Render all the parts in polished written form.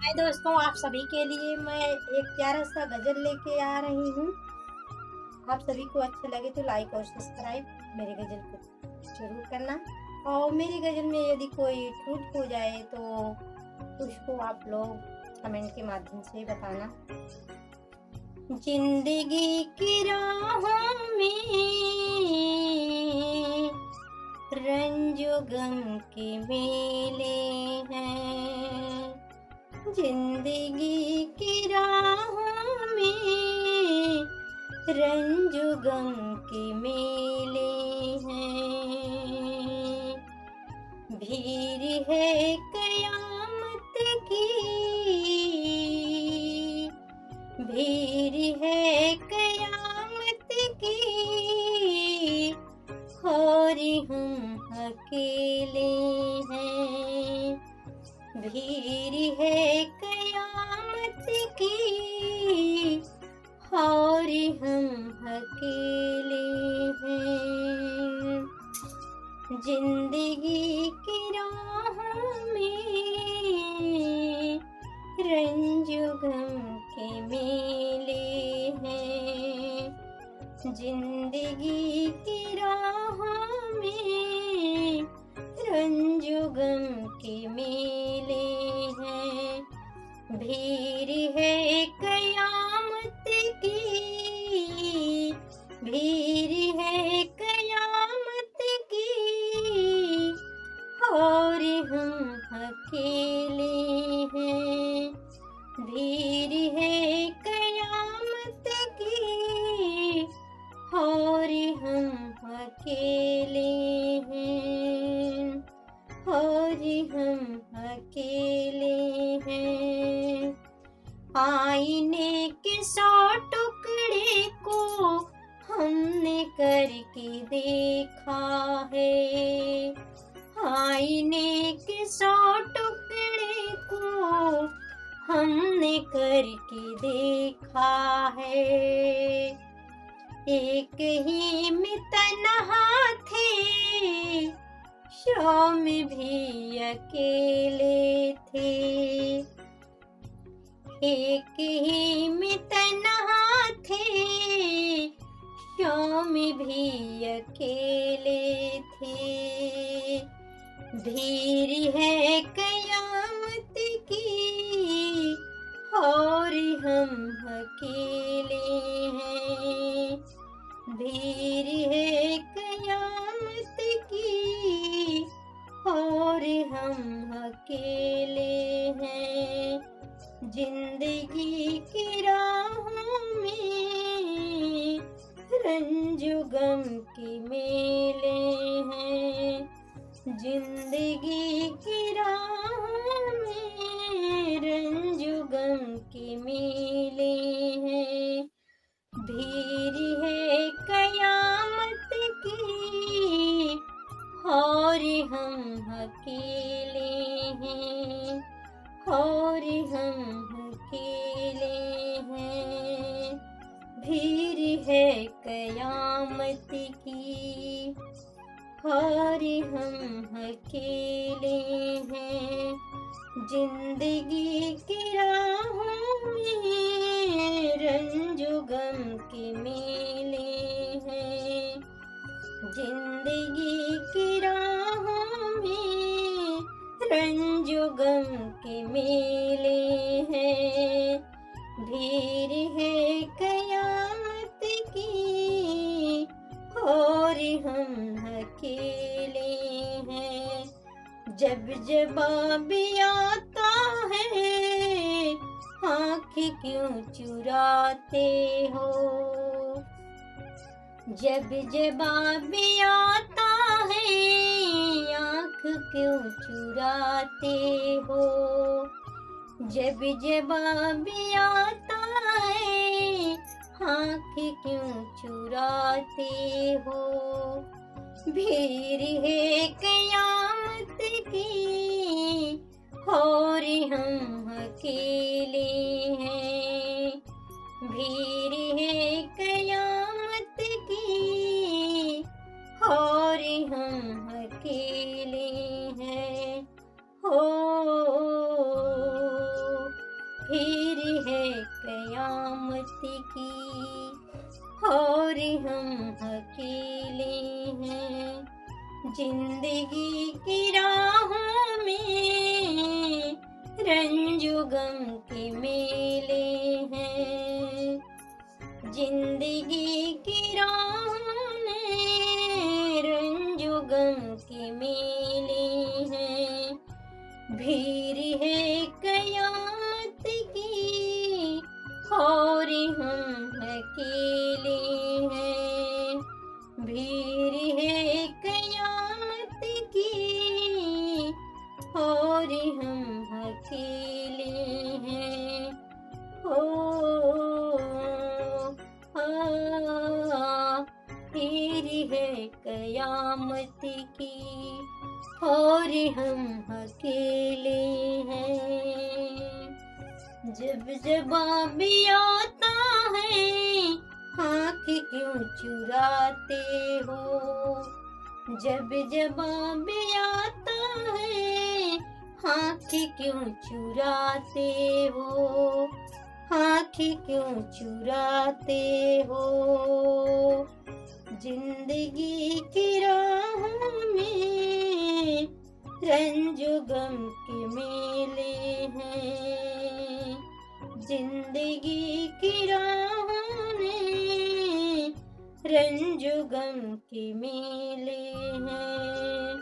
हाय दोस्तों, आप सभी के लिए मैं एक प्यारा सा गज़ल लेके आ रही हूँ। आप सभी को अच्छा लगे तो लाइक और सब्सक्राइब मेरे गज़ल को ज़रूर करना। और मेरी गज़ल में यदि कोई टूट हो जाए तो उसको आप लोग कमेंट के माध्यम से बताना। जिंदगी की राहों में रंज गम के मेले हैं। जिंदगी की राहों में रंज गम के मेले हैं। भीड़ है कयामत की, भीड़ है कयामत की, और हम अकेले हैं। भीड़ है कयामत की, और हम अकेले हैं। जिंदगी की राहों में रंज गम के मेले हैं। जिंदगी की राहों में रंज गम के मेले हैं। भीड़ है कयामत की, भीड़ है कयामत की, और हम अकेले हैं। भीड़ है कयामत की, और हम अकेले हैं, और हम अकेले हैं। आईने के 100 टुकड़े को हमने करके देखा है। आईने के 100 टुकड़े को हमने करके देखा है। एक ही में तन्हा थे, 100 में भी अकेले थे। एक ही में तन्हा थे, 100 में भी अकेले थे। भीड़ है कयामत की, और हम अकेले हैं। भीड़ है कयामत की, और हम अकेले हैं। जिंदगी की राहों में रंज गम के मेले हैं। जिंदगी की राहों में रंज गम के मेले हैं। भीड़ है कयामत की, और हम अकेले हैं, और हम अकेले हैं। भीड़ है कयामत की, और हम अकेले हैं। जिंदगी की राहों में रंज गम के मेले हैं। जिंदगी की राहों में रंज गम के मेले हैं। भीड़ है कयामत की, और हम अकेले हैं। जब जवाब आता है, आँख क्यों चुराते हो। जब जवाब आता है, आँख क्यों चुराते हो। जब जवाब आता है, आँख क्यों चुराते हो। भीड़ है कयामत की, और हम अकेले हैं। भीड़ है कयामत की, और हम अकेले हैं। हो की, और हम अकेले हैं। जिंदगी की राहों में रंजो गम के मेले हैं। जिंदगी की राहों में रंजो गम के मेले हैं। भीड़ है कयामत की, और हम अकेले हैं। भीड़ है कयामत की, और हम अकेले हैं। भीड़ है कयामत की, और हम अकेले हैं। जब जवाबी आता है, आँख क्यों चुराते हो? जब जवाबी आता है, आँख क्यों चुराते हो? आँख क्यों चुराते हो? जिंदगी की राहों में रंजो गम के मेले हैं। जिंदगी की राहों में रंजो गम के मेले हैं।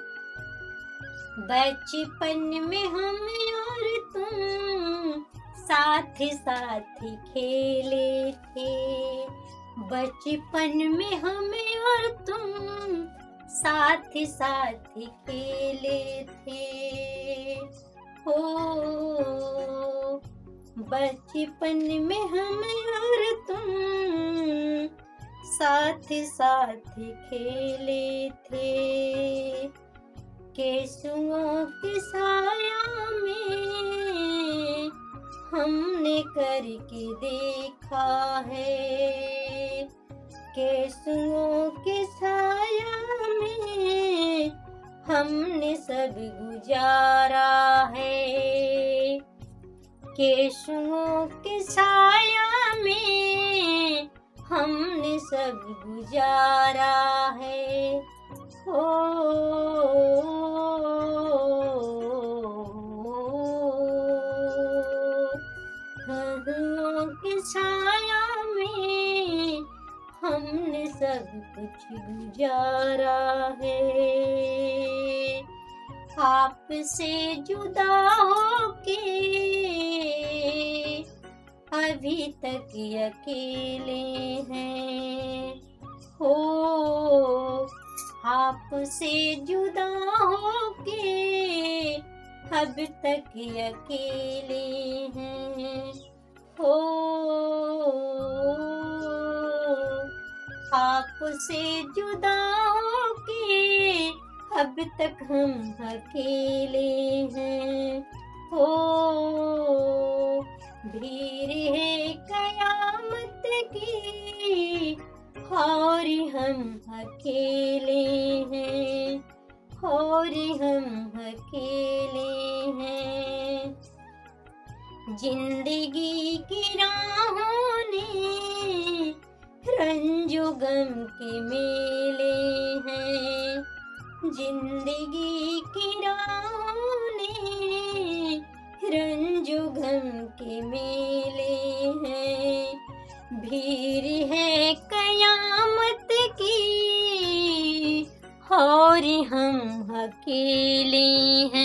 बचपन में हम और तुम साथ साथ खेले थे। बचपन में हम और तुम साथ साथ खेले थे। हो बचपन में हम और तुम साथ साथ खेले थे। केसुओं की साया में हमने करके देखा है। केसुओं की साया में हमने सब गुजारा है। केसुओं की साया में हमने सब गुजारा है। हो की छाया में हमने सब कुछ गुजारा है। आपसे जुदा होके अभी तक अकेले हैं। हो आपसे जुदा होके अब तक अकेले हैं। हो आपसे जुदा होके अब तक हम अकेले हैं। हो भीड़ है कयामत की, और हम अकेले हैं। और हम अकेले हैं। जिंदगी की राहों ने रंजो गम के मेले हैं। जिंदगी की राहों ने रंजो गम के मेले हैं। भीड़ है कयामत की, और हम अकेले हैं।